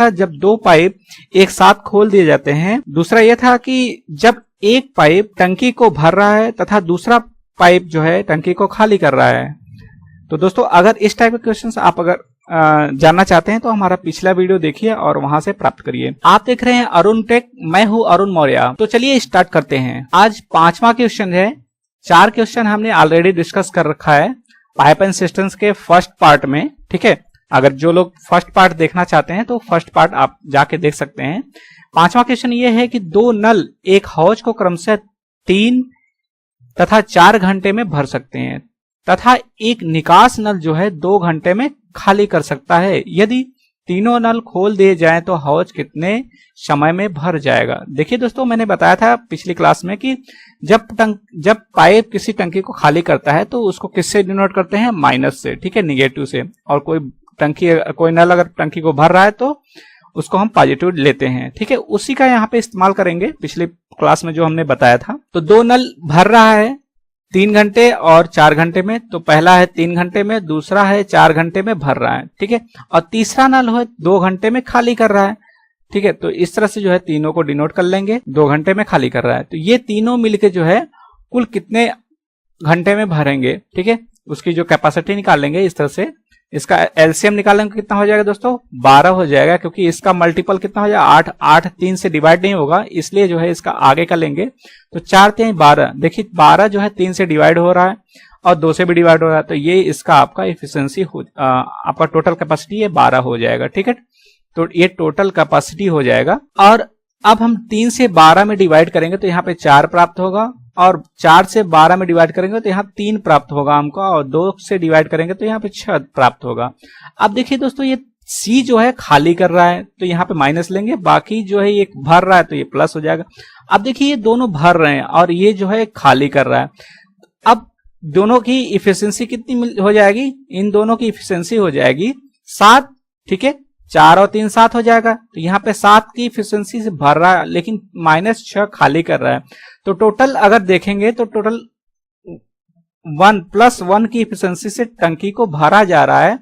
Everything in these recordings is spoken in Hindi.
था जब दो पाइप एक साथ खोल दिए जाते हैं, दूसरा यह था कि जब एक पाइप टंकी को भर रहा है तथा दूसरा पाइप जो है टंकी को खाली कर रहा है। तो दोस्तों अगर इस टाइप के क्वेश्चंस आप अगर जानना चाहते हैं तो हमारा पिछला वीडियो देखिए और वहां से प्राप्त करिए। आप देख रहे हैं अरुण टेक, मैं हूं अरुण मौर्य। तो चलिए स्टार्ट करते हैं। आज 5वां क्वेश्चन है। 4 क्वेश्चन हमने ऑलरेडी डिस्कस कर रखा है पाइप एंड सिस्टम्स के फर्स्ट पार्ट में, ठीक है। अगर जो लोग फर्स्ट पार्ट देखना चाहते हैं तो फर्स्ट पार्ट आप जाके देख सकते हैं। 5वां क्वेश्चन ये है कि 2 नल एक हौज को क्रमशः 3 तथा 4 घंटे में भर सकते हैं तथा एक निकास नल जो है 2 घंटे में खाली कर सकता है। यदि तीनों नल खोल दिए जाएं तो हौज कितने समय में भर जाएगा। देखिए दोस्तों, मैंने बताया था पिछली क्लास में कि जब पाइप किसी टंकी को खाली करता है तो उसको किससे डिनोट करते हैं, माइनस से, ठीक है, निगेटिव से। और कोई नल अगर टंकी को भर रहा है तो उसको हम पॉजिटिव लेते हैं, ठीक है। उसी का यहाँ पे इस्तेमाल करेंगे पिछली क्लास में जो हमने बताया था। तो 2 नल भर रहा है 3 घंटे और 4 घंटे में। तो पहला है 3 घंटे में, दूसरा है 4 घंटे में भर रहा है, ठीक है। और तीसरा नल है 2 घंटे में खाली कर रहा है, ठीक है। तो इस तरह से जो है तीनों को डिनोट कर लेंगे। 2 घंटे में खाली कर रहा है तो ये तीनों मिलके जो है कुल कितने घंटे में भरेंगे, ठीक है, उसकी जो कैपेसिटी निकालेंगे। इस तरह से इसका एलसीएम निकालेंगे, कितना हो जाएगा दोस्तों, 12 हो जाएगा, क्योंकि इसका मल्टीपल कितना हो जाएगा, 8 3 से डिवाइड नहीं होगा, इसलिए जो है इसका आगे का लेंगे। तो 4 3 12, देखिए 12 जो है 3 से डिवाइड हो रहा है और 2 से भी डिवाइड हो रहा है। तो ये इसका आपका एफिशिएंसी आपका टोटल कैपेसिटी ये 12 हो जाएगा, ठीक है। तो ये टोटल कैपेसिटी हो जाएगा। और अब हम 3 से 12 में डिवाइड करेंगे तो यहाँ पे 4 प्राप्त होगा, और 4 से 12 में डिवाइड करेंगे तो यहाँ 3 प्राप्त होगा हमको, और 2 से डिवाइड करेंगे तो यहाँ पे 6 प्राप्त होगा। अब देखिए दोस्तों, ये सी जो है खाली कर रहा है तो यहाँ पे माइनस लेंगे, बाकी जो है ये भर रहा है तो ये प्लस हो जाएगा। अब देखिए ये दोनों भर रहे हैं और ये जो है खाली कर रहा है। अब दोनों की इफिशियंसी कितनी हो जाएगी, इन दोनों की इफिशियंसी हो जाएगी 7, ठीक है। 4 और 3 7 हो जाएगा। तो यहाँ पे 7 की इफिशियंसी से भर रहा है लेकिन -6 खाली कर रहा है। तो टोटल अगर देखेंगे तो टोटल 1 + 1 की इफिशियंसी से टंकी को भरा जा रहा है।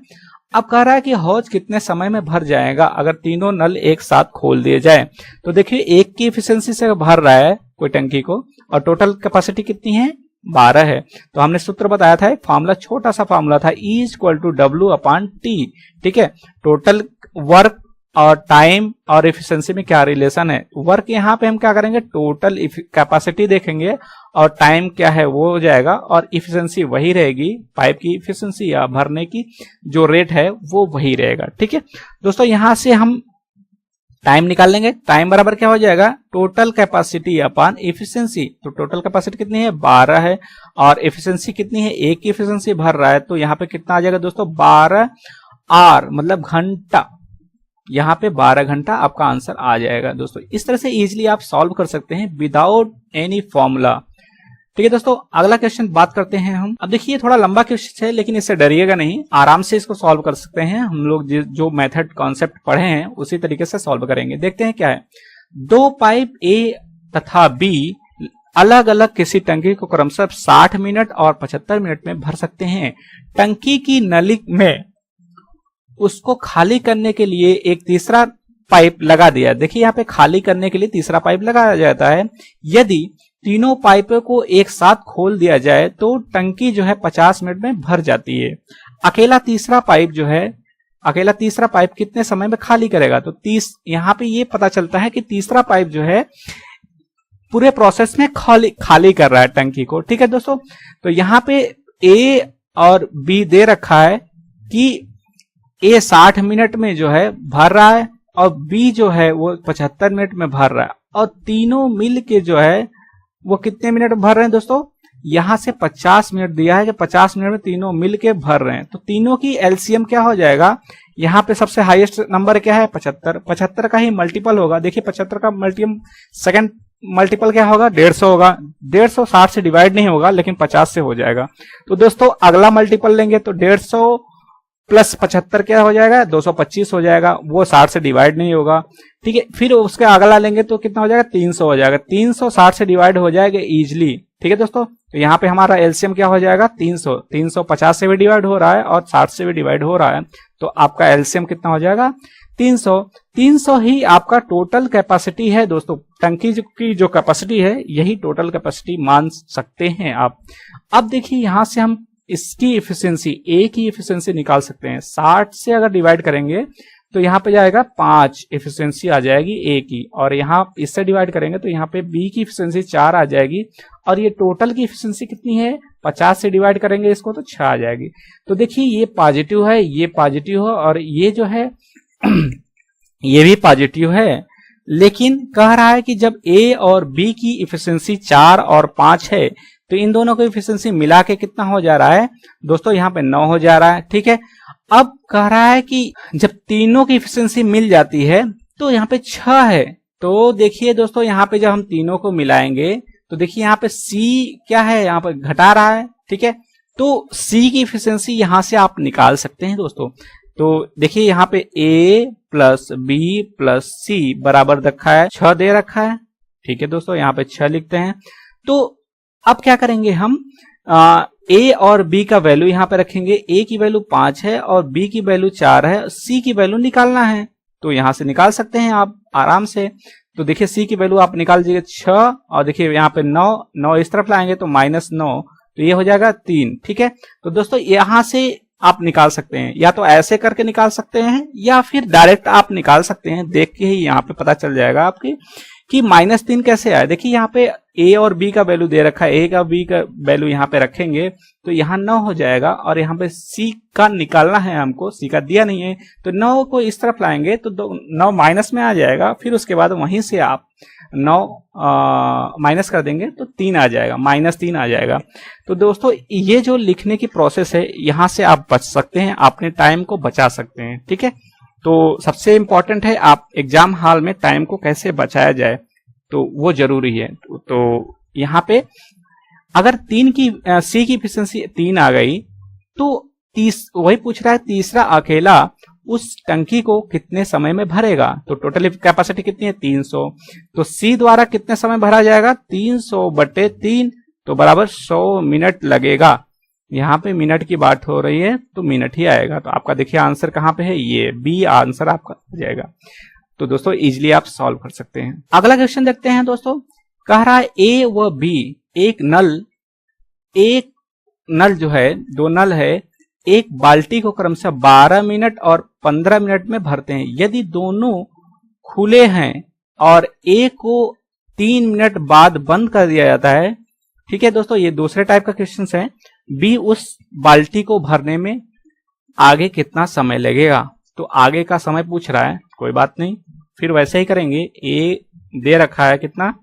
अब कह रहा है कि हौज कितने समय में भर जाएगा अगर तीनों नल एक साथ खोल दिए जाए। तो देखिए 1 की इफिशियंसी से भर रहा है कोई टंकी को, और टोटल कैपेसिटी कितनी है, 12 है। तो हमने सूत्र बताया था, एक फॉर्मूला, छोटा सा फॉर्मूला था, E = W/T, ठीक है। टोटल वर्क और टाइम और एफिशिएंसी में क्या रिलेशन है। वर्क यहाँ पे हम क्या करेंगे, टोटल कैपेसिटी देखेंगे, और टाइम क्या है वो हो जाएगा, और एफिशिएंसी वही रहेगी, पाइप की एफिशिएंसी या भरने की जो रेट है वो वही रहेगा, ठीक है दोस्तों। यहां से हम टाइम निकाल लेंगे। टाइम बराबर क्या हो जाएगा, टोटल कैपेसिटी अपॉन एफिशिएंसी। तो टोटल कैपेसिटी कितनी है, 12 है, और एफिशिएंसी कितनी है, 1 की एफिशिएंसी भर रहा है। तो यहाँ पे कितना आ जाएगा दोस्तों, 12 आवर, मतलब घंटा। यहाँ पे 12 घंटा आपका आंसर आ जाएगा दोस्तों। इस तरह से इजीली आप सॉल्व कर सकते हैं विदाउट एनी फॉर्मूला, ठीक है दोस्तों। अगला क्वेश्चन बात करते हैं हम। अब देखिए थोड़ा लंबा क्वेश्चन है लेकिन इससे डरिएगा नहीं, आराम से इसको सॉल्व कर सकते हैं। हम लोग जो मेथड कॉन्सेप्ट पढ़े हैं उसी तरीके से सॉल्व करेंगे। देखते हैं क्या है। 2 पाइप ए तथा बी अलग अलग किसी टंकी को क्रमशः 60 मिनट और 75 मिनट में भर सकते हैं। टंकी की नली में उसको खाली करने के लिए एक तीसरा पाइप लगा दिया। देखिए यहाँ पे खाली करने के लिए तीसरा पाइप लगाया जाता है। यदि तीनों पाइपों को एक साथ खोल दिया जाए तो टंकी जो है 50 मिनट में भर जाती है। अकेला तीसरा पाइप कितने समय में खाली करेगा। तो यहाँ पे ये पता चलता है कि तीसरा पाइप जो है पूरे प्रोसेस में खाली कर रहा है टंकी को, ठीक है दोस्तों। तो यहाँ पे ए और बी दे रखा है कि ए 60 मिनट में जो है भर रहा है और बी जो है वो 75 मिनट में भर रहा है, और तीनों मिल के जो है वो कितने मिनट भर रहे हैं दोस्तों, यहां से 50 मिनट दिया है कि 50 मिनट में तीनों मिल के भर रहे हैं। तो तीनों की एलसीएम क्या हो जाएगा, यहाँ पे सबसे हाईएस्ट नंबर क्या है, 75। 75 का ही मल्टीपल होगा। देखिए 75 का सेकंड मल्टीपल क्या होगा, 150 होगा। 150 60 से डिवाइड नहीं होगा लेकिन 50 से हो जाएगा। तो दोस्तों अगला मल्टीपल लेंगे तो 150 + 75 क्या हो जाएगा, 225 हो जाएगा। वो 60 से डिवाइड नहीं होगा, ठीक है। फिर उसके अगला लेंगे तो कितना हो जाएगा, 300 हो जाएगा। 300 60 से डिवाइड हो जाएगा इजिली, ठीक है दोस्तों। तो यहाँ पे हमारा एलसीएम क्या हो जाएगा, 300। 300 50 से भी डिवाइड हो रहा है और 60 से भी डिवाइड हो रहा है, तो आपका एलसीएम कितना हो जाएगा, 300 ही आपका टोटल कैपेसिटी है दोस्तों। टंकी की जो कैपेसिटी है यही टोटल कैपेसिटी मान सकते हैं आप। अब देखिए यहां से हम इसकी इफिशियंसी, ए की इफिशियंसी निकाल सकते हैं। 60 से अगर डिवाइड करेंगे तो यहाँ पे जाएगा 5 इफिशियंसी आ जाएगी ए की, और यहाँ इससे डिवाइड करेंगे तो यहाँ पे बी की इफिशियंसी 4 आ जाएगी, और ये टोटल की इफिशियंसी कितनी है, 50 से डिवाइड करेंगे इसको तो 6 आ जाएगी। तो देखिए ये पॉजिटिव है, ये पॉजिटिव है, और ये जो है ये भी पॉजिटिव है। लेकिन कह रहा है कि जब ए और बी की इफिशियंसी 4 और 5 है तो इन दोनों की इफिशियंसी मिला के कितना हो जा रहा है दोस्तों, यहाँ पे 9 हो जा रहा है। ठीक है, अब कह रहा है कि जब तीनों की इफिशियंसी मिल जाती है तो यहाँ पे 6 है। तो देखिए दोस्तों यहाँ पे जब हम तीनों को मिलाएंगे तो देखिए यहाँ पे सी क्या है, यहाँ पे घटा रहा है। ठीक है, तो सी की इफिशियंसी यहां से आप निकाल सकते हैं दोस्तों। तो देखिए यहाँ पे ए प्लस बी प्लस सी बराबर रखा है 6 दे रखा है। ठीक है दोस्तों, यहाँ पे 6 लिखते हैं। तो अब क्या करेंगे हम, ए और बी का वैल्यू यहाँ पे रखेंगे। ए की वैल्यू 5 है और बी की वैल्यू 4 है, सी की वैल्यू निकालना है तो यहां से निकाल सकते हैं आप आराम से। तो देखिए सी की वैल्यू आप निकाल दीजिए 6, और देखिए यहाँ पे 9 इस तरफ लाएंगे तो -9, तो ये हो जाएगा 3। ठीक है, तो दोस्तों यहां से आप निकाल सकते हैं, या तो ऐसे करके निकाल सकते हैं या फिर डायरेक्ट आप निकाल सकते हैं। देख के ही यहाँ पे पता चल जाएगा आपके कि -3 कैसे आए। देखिए यहाँ पे ए और बी का वैल्यू दे रखा है, ए का बी का वैल्यू यहाँ पे रखेंगे तो यहाँ 9 हो जाएगा, और यहाँ पे सी का निकालना है हमको, सी का दिया नहीं है तो 9 को इस तरफ लाएंगे तो 9 माइनस में आ जाएगा, फिर उसके बाद वहीं से आप 9 माइनस कर देंगे तो 3 आ जाएगा, -3 आ जाएगा। तो दोस्तों ये जो लिखने की प्रोसेस है यहाँ से आप बच सकते हैं, अपने टाइम को बचा सकते हैं। ठीक है, तो सबसे इंपॉर्टेंट है आप एग्जाम हॉल में टाइम को कैसे बचाया जाए तो वो जरूरी है। तो यहाँ पे अगर 3 की सी की इफिशियंसी 3 आ गई तो वही पूछ रहा है तीसरा अकेला उस टंकी को कितने समय में भरेगा। तो टोटल कैपेसिटी कितनी है 300, तो सी द्वारा कितने समय भरा जाएगा 300/3, तो बराबर 100 मिनट लगेगा। यहाँ पे मिनट की बात हो रही है तो मिनट ही आएगा। तो आपका देखिए आंसर कहाँ पे है, ये बी आंसर आपका हो जाएगा। तो दोस्तों इजिली आप सॉल्व कर सकते हैं। अगला क्वेश्चन देखते हैं दोस्तों, कह रहा है ए व बी एक नल जो है, 2 नल है, एक बाल्टी को क्रमशः 12 मिनट और 15 मिनट में भरते हैं। यदि दोनों खुले हैं और ए को 3 मिनट बाद बंद कर दिया जाता है। ठीक है दोस्तों, ये दूसरे टाइप का क्वेश्चन है। बी उस बाल्टी को भरने में आगे कितना समय लगेगा। तो आगे का समय पूछ रहा है, कोई बात नहीं, फिर वैसे ही करेंगे। ए दे रखा है कितना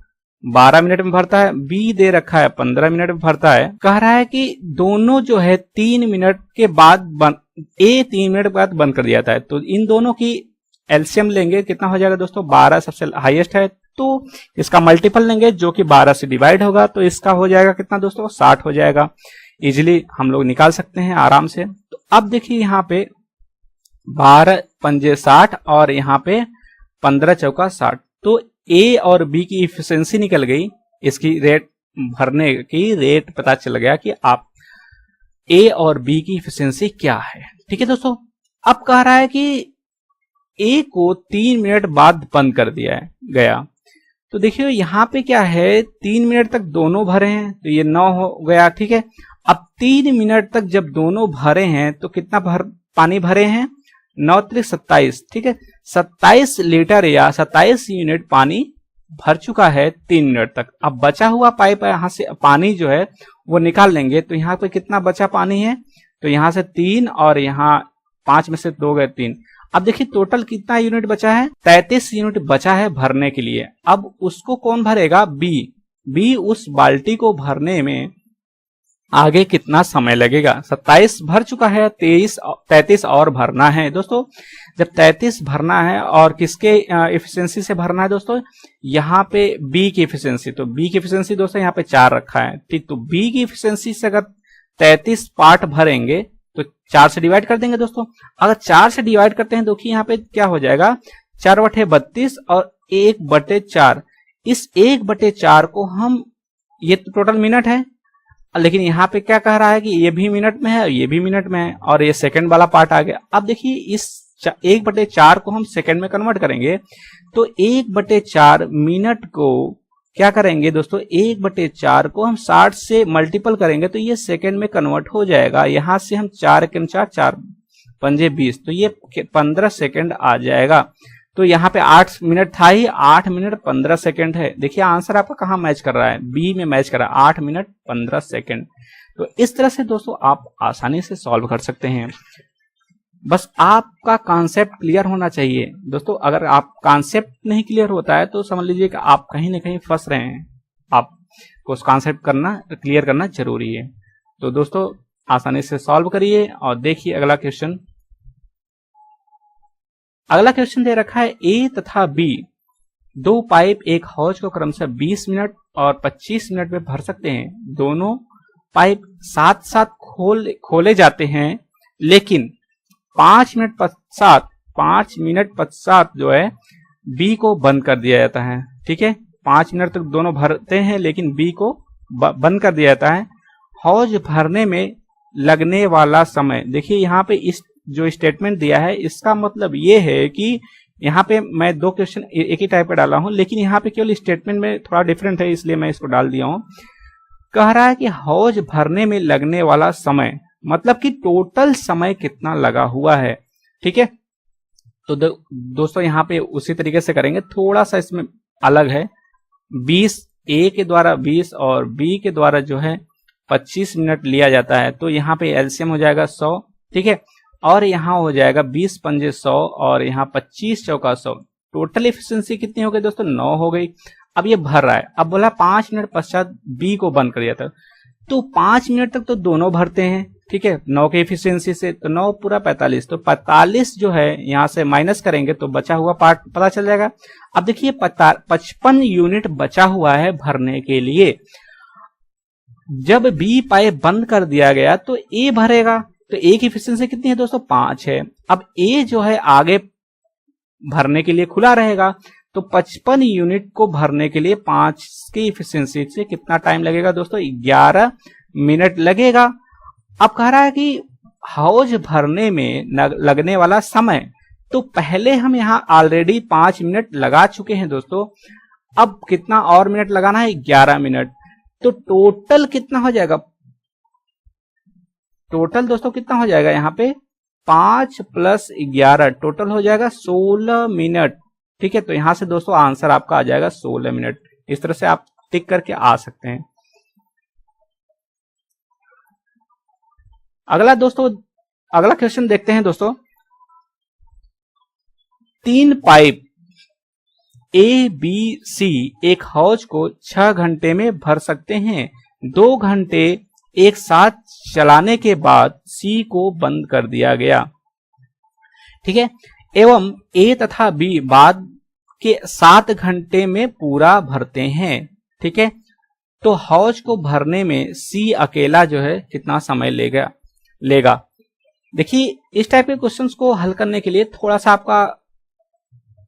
12 मिनट में भरता है, बी दे रखा है 15 मिनट में भरता है। कह रहा है कि दोनों जो है 3 मिनट के बाद ए 3 मिनट बाद बंद कर दिया जाता है। तो इन दोनों की एलसीएम लेंगे, कितना हो जाएगा दोस्तों, 12 सबसे हाईएस्ट है तो इसका मल्टीपल लेंगे जो कि 12 से डिवाइड होगा, तो इसका हो जाएगा कितना दोस्तों 60 हो जाएगा। इजिली हम लोग निकाल सकते हैं आराम से। तो अब देखिए यहाँ पे 12 पंजे 60 और यहाँ पे 15 चौका 60, तो ए और बी की इफिशियंसी निकल गई, इसकी रेट भरने की रेट पता चल गया कि आप ए और बी की इफिशियंसी क्या है। ठीक है दोस्तों, अब कह रहा है कि ए को 3 मिनट बाद बंद कर दिया गया। तो देखिए यहाँ पे क्या है, 3 मिनट तक दोनों भरे हैं तो ये 9 हो गया। ठीक है, अब 3 मिनट तक जब दोनों भरे हैं तो कितना पानी भरे हैं, 9 × 27। ठीक है, 27 लीटर या 27 यूनिट पानी भर चुका है 3 मिनट तक। अब बचा हुआ पाइप यहाँ से पानी जो है वो निकाल लेंगे। तो यहाँ पे कितना बचा पानी है, तो यहाँ से 3 और यहाँ 5 में से 2 गए 3। अब देखिए टोटल कितना यूनिट बचा है, 33 यूनिट बचा है भरने के लिए। अब उसको कौन भरेगा, बी उस बाल्टी को भरने में आगे कितना समय लगेगा। 27 भर चुका है, 33 और भरना है दोस्तों। जब 33 भरना है और किसके इफिशियंसी से भरना है दोस्तों, यहाँ पे बी की इफिशियंसी। तो बी की इफिशियंसी दोस्तों यहाँ पे 4 रखा है। ठीक, तो बी की इफिशियंसी से अगर 33 पार्ट भरेंगे तो 4 से डिवाइड कर देंगे दोस्तों। अगर 4 से डिवाइड करते हैं देखिए यहाँ पे क्या हो जाएगा, 4/32 और 1/4। इस 1/4 को हम, ये तो टोटल मिनट है, लेकिन यहाँ पे क्या कह रहा है कि ये भी मिनट में है, ये भी मिनट में है, और ये सेकंड वाला पार्ट आ गया। अब देखिए इस 1/4 को हम सेकंड में कन्वर्ट करेंगे तो 1/4 मिनट को क्या करेंगे दोस्तों, 1/4 को हम 60 से मल्टीपल करेंगे तो ये सेकंड में कन्वर्ट हो जाएगा। यहां से हम 4 के 4 पंजे 20 तो ये 15 सेकंड आ जाएगा। तो यहाँ पे 8 मिनट था ही, 8 मिनट 15 सेकंड है। देखिए आंसर आपका कहाँ मैच कर रहा है, बी में मैच कर रहा है, 8 मिनट 15 सेकंड। तो इस तरह से दोस्तों आप आसानी से सॉल्व कर सकते हैं। बस आपका कॉन्सेप्ट क्लियर होना चाहिए दोस्तों। अगर आप कॉन्सेप्ट नहीं क्लियर होता है तो समझ लीजिए कि आप कहीं ना कहीं फंस रहे हैं। आपको उस कॉन्सेप्ट क्लियर करना जरूरी है। तो दोस्तों आसानी से सॉल्व करिए और देखिए अगला क्वेश्चन। अगला क्वेश्चन दे रखा है ए तथा बी दो पाइप एक हौज को क्रमशः 20 मिनट और 25 मिनट में भर सकते हैं। दोनों पाइप साथ साथ खोले जाते हैं, लेकिन 5 मिनट पश्चात जो है बी को बंद कर दिया जाता है। ठीक है, 5 मिनट तक दोनों भरते हैं लेकिन बी को बंद कर दिया जाता है। हौज भरने में लगने वाला समय, देखिए यहाँ पे इस जो स्टेटमेंट दिया है इसका मतलब ये है कि यहाँ पे मैं दो क्वेश्चन एक ही टाइप का डाला हूं, लेकिन यहाँ पे केवल स्टेटमेंट में थोड़ा डिफरेंट है इसलिए मैं इसको डाल दिया हूं। कह रहा है कि हौज भरने में लगने वाला समय, मतलब कि टोटल समय कितना लगा हुआ है। ठीक है, तो दोस्तों यहाँ पे उसी तरीके से करेंगे, थोड़ा सा इसमें अलग है। 20 ए के द्वारा 20 और बी के द्वारा जो है 25 मिनट लिया जाता है, तो यहाँ पे एलसीएम हो जाएगा 100। ठीक है, और यहाँ हो जाएगा 20 पंजे 100 और यहाँ 25 चौका 100। टोटल एफिशिएंसी कितनी हो गई दोस्तों, 9 हो गई। अब ये भर रहा है, अब बोला 5 मिनट पश्चात बी को बंद कर दिया था, तो 5 मिनट तक तो दोनों भरते हैं। ठीक है, 9 के एफिशिएंसी से तो 9 पूरा 45, तो 45 जो है यहाँ से माइनस करेंगे तो बचा हुआ पार्ट पता चल जाएगा। अब देखिए 55 यूनिट बचा हुआ है भरने के लिए। जब बी पाइप बंद कर दिया गया तो ए भरेगा, तो ए की एफिशिएंसी कितनी है दोस्तों, 5 है। अब ए जो है आगे भरने के लिए खुला रहेगा, तो 55 यूनिट को भरने के लिए 5 की एफिशिएंसी से कितना टाइम लगेगा दोस्तों, 11 मिनट लगेगा। अब कह रहा है कि हौज भरने में लगने वाला समय, तो पहले हम यहां ऑलरेडी 5 मिनट लगा चुके हैं दोस्तों। अब कितना और मिनट लगाना है, 11 मिनट। तो टोटल कितना हो जाएगा, टोटल दोस्तों कितना हो जाएगा यहाँ पे 5 + 11 टोटल हो जाएगा 16 मिनट। ठीक है, तो यहां से दोस्तों आंसर आपका आ जाएगा 16 मिनट। इस तरह से आप टिक करके आ सकते हैं। अगला क्वेश्चन देखते हैं दोस्तों। 3 पाइप ए बी सी एक हौज को 6 घंटे में भर सकते हैं। 2 घंटे एक साथ चलाने के बाद सी को बंद कर दिया गया। ठीक है, एवं ए तथा बी बाद के 7 घंटे में पूरा भरते हैं। ठीक है, तो हौज को भरने में सी अकेला जो है कितना समय लेगा। देखिए इस टाइप के क्वेश्चंस को हल करने के लिए थोड़ा सा आपका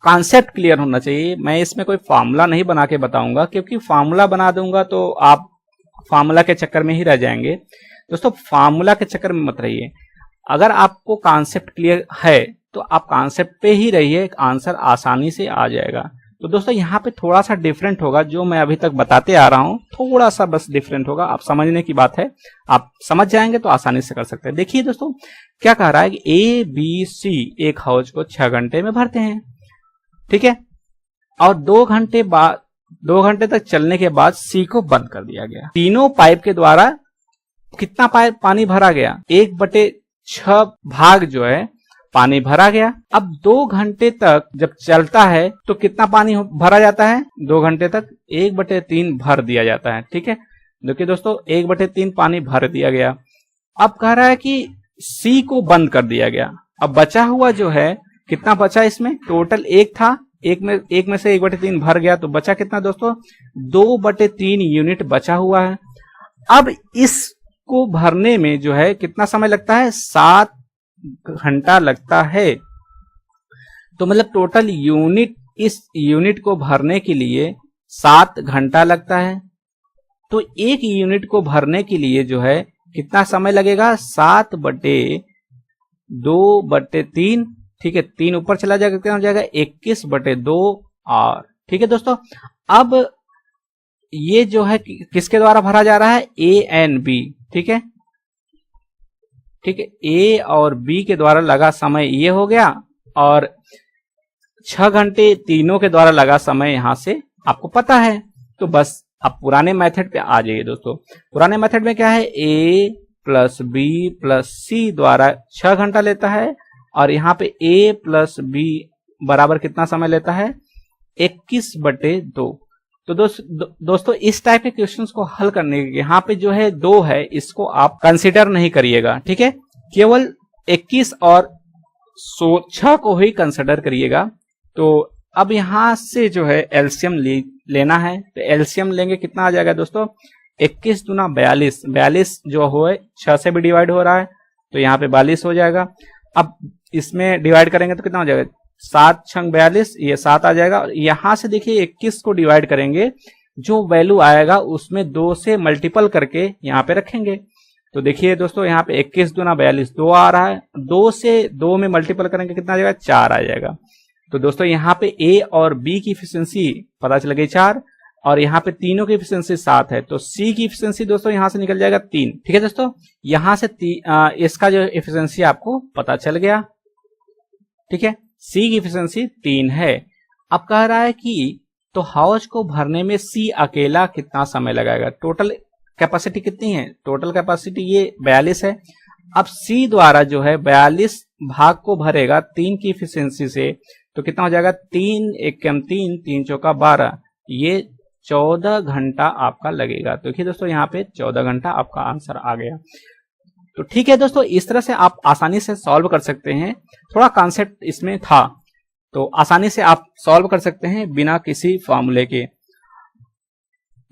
कॉन्सेप्ट क्लियर होना चाहिए। मैं इसमें कोई फार्मूला नहीं बना के बताऊंगा, क्योंकि फार्मूला बना दूंगा तो आप फार्मूला के चक्कर में ही रह जाएंगे। दोस्तों फार्मूला के चक्कर में मत रहिए। अगर आपको कॉन्सेप्ट क्लियर है तो आप कॉन्सेप्ट पे ही रहिए, आंसर आसानी से आ जाएगा। तो दोस्तों यहाँ पे थोड़ा सा डिफरेंट होगा, जो मैं अभी तक बताते आ रहा हूं थोड़ा सा बस डिफरेंट होगा। आप समझने की बात है, आप समझ जाएंगे तो आसानी से कर सकते हैं। देखिए दोस्तों क्या कह रहा है कि ए बी सी एक हौज को 6 घंटे में भरते हैं। ठीक है, और 2 घंटे तक चलने के बाद सी को बंद कर दिया गया। तीनों पाइप के द्वारा कितना पानी भरा गया, 1/6 भाग जो है पानी भरा गया। अब 2 घंटे तक जब चलता है तो कितना पानी भरा जाता है, 2 घंटे तक 1/3 भर दिया जाता है। ठीक है, देखिए दोस्तों 1/3 पानी भर दिया गया। अब कह रहा है कि सी को बंद कर दिया गया। अब बचा हुआ जो है कितना बचा, इसमें टोटल 1 था, एक में से 1/3 भर गया, तो बचा कितना दोस्तों, 2/3 यूनिट बचा हुआ है। अब इसको भरने में जो है कितना समय लगता है, 7 घंटा लगता है। तो मतलब टोटल इस यूनिट को भरने के लिए 7 घंटा लगता है। तो एक यूनिट को भरने के लिए जो है कितना समय लगेगा, 7/2/3 ठीक है, 3 ऊपर चला जाएगा, कितना हो जाएगा 21/2r। ठीक है दोस्तों, अब ये जो है किसके द्वारा भरा जा रहा है, ए एंड बी। ठीक है, ठीक है, ए और बी के द्वारा लगा समय ये हो गया, और 6 घंटे तीनों के द्वारा लगा समय यहां से आपको पता है। तो बस आप पुराने मेथड पे आ जाइए दोस्तों। पुराने मेथड में क्या है, ए प्लस बी प्लस सी द्वारा 6 घंटा लेता है, और यहाँ पे ए प्लस बी बराबर कितना समय लेता है, 21/2। तो दोस्तों इस टाइप के क्वेश्चंस को हल करने के यहाँ पे जो है 2 है, इसको आप कंसिडर नहीं करिएगा। ठीक है, केवल 21 और 6 को ही कंसिडर करिएगा। तो अब यहां से जो है एलसीएम लेना है, तो एलसीएम लेंगे, कितना आ जाएगा दोस्तों, 21 दूना 42, 42 जो हो 6 से भी डिवाइड हो रहा है, तो यहाँ पे 42 हो जाएगा। अब इसमें डिवाइड करेंगे तो कितना हो जाएगा, 7 छंग 42, ये 7 आ जाएगा। और यहां से देखिए 21 को डिवाइड करेंगे, जो वैल्यू आएगा उसमें 2 से मल्टीपल करके यहाँ पे रखेंगे। तो देखिए दोस्तों यहाँ पे 21 दूना 42, 2 आ रहा है, 2 से 2 में मल्टीपल करेंगे, कितना आ जाएगा, 4 आ जाएगा। तो दोस्तों यहाँ पे ए और बी की एफिशिएंसी पता चल गई 4, और यहाँ पे तीनों की एफिशिएंसी 7 है, तो सी की एफिशिएंसी दोस्तों यहाँ से निकल जाएगा 3। ठीक है दोस्तों, यहाँ से इसका जो एफिशिएंसी आपको पता चल गया। ठीक है, सी की एफिशिएंसी 3 है। अब कह रहा है कि तो हाउस को भरने में सी अकेला कितना समय लगाएगा। टोटल कैपेसिटी कितनी है, टोटल कैपेसिटी ये 42 है। अब सी द्वारा जो है 42 भाग को भरेगा 3 की एफिशिएंसी से, तो कितना हो जाएगा, 3 एकम 3, 3 चौका 12, ये 14 घंटा आपका लगेगा। तो देखिए दोस्तों यहाँ पे 14 घंटा आपका आंसर आ गया। तो ठीक है दोस्तों, इस तरह से आप आसानी से सॉल्व कर सकते हैं। थोड़ा कॉन्सेप्ट इसमें था, तो आसानी से आप सॉल्व कर सकते हैं बिना किसी फॉर्मूले के।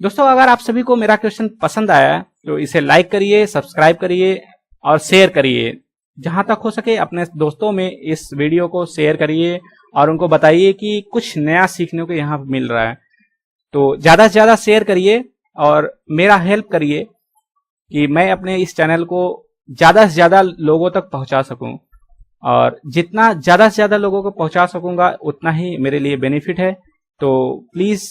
दोस्तों अगर आप सभी को मेरा क्वेश्चन पसंद आया तो इसे लाइक करिए, सब्सक्राइब करिए और शेयर करिए। जहां तक हो सके अपने दोस्तों में इस वीडियो को शेयर करिए और उनको बताइए कि कुछ नया सीखने को यहाँ मिल रहा है। तो ज्यादा से ज्यादा शेयर करिए और मेरा हेल्प करिए कि मैं अपने इस चैनल को ज्यादा से ज्यादा लोगों तक पहुंचा सकूं, और जितना ज्यादा से ज्यादा लोगों को पहुंचा सकूंगा उतना ही मेरे लिए बेनिफिट है। तो प्लीज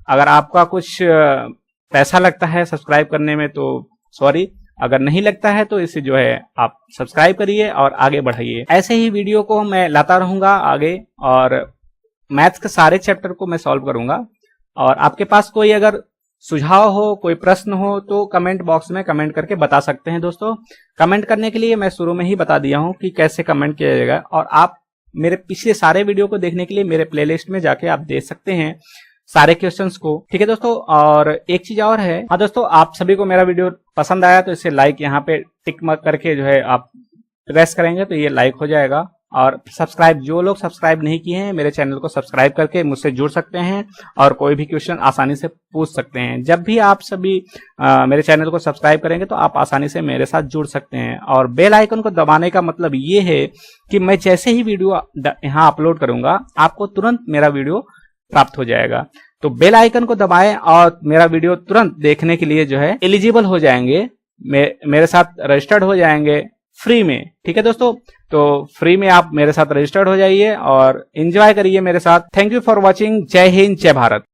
अगर आपका कुछ पैसा लगता है सब्सक्राइब करने में तो सॉरी, अगर नहीं लगता है तो इसे जो है आप सब्सक्राइब करिए और आगे बढ़ाइए। ऐसे ही वीडियो को मैं लाता रहूंगा आगे, और मैथ्स के सारे चैप्टर को मैं सॉल्व करूंगा। और आपके पास कोई अगर सुझाव हो, कोई प्रश्न हो तो कमेंट बॉक्स में कमेंट करके बता सकते हैं। दोस्तों कमेंट करने के लिए मैं शुरू में ही बता दिया हूं कि कैसे कमेंट किया जाएगा, और आप मेरे पिछले सारे वीडियो को देखने के लिए मेरे प्लेलिस्ट में जाके आप देख सकते हैं सारे क्वेश्चंस को। ठीक है दोस्तों, और एक चीज और है, हाँ दोस्तों आप सभी को मेरा वीडियो पसंद आया तो इसे लाइक यहाँ पे टिक मार्क करके जो है आप प्रेस करेंगे तो ये लाइक हो जाएगा। और सब्सक्राइब, जो लोग सब्सक्राइब नहीं किए हैं मेरे चैनल को सब्सक्राइब करके मुझसे जुड़ सकते हैं और कोई भी क्वेश्चन आसानी से पूछ सकते हैं। जब भी आप सभी मेरे चैनल को सब्सक्राइब करेंगे तो आप आसानी से मेरे साथ जुड़ सकते हैं। और बेल आइकन को दबाने का मतलब ये है कि मैं जैसे ही वीडियो यहाँ अपलोड करूंगा आपको तुरंत मेरा वीडियो प्राप्त हो जाएगा। तो बेल आइकन को दबाएं और मेरा वीडियो तुरंत देखने के लिए जो है एलिजिबल हो जाएंगे, मेरे साथ रजिस्टर्ड हो जाएंगे फ्री में। ठीक है दोस्तों, तो फ्री में आप मेरे साथ रजिस्टर्ड हो जाइए और एंजॉय करिए मेरे साथ। Thank you for watching. जय हिंद, जय भारत।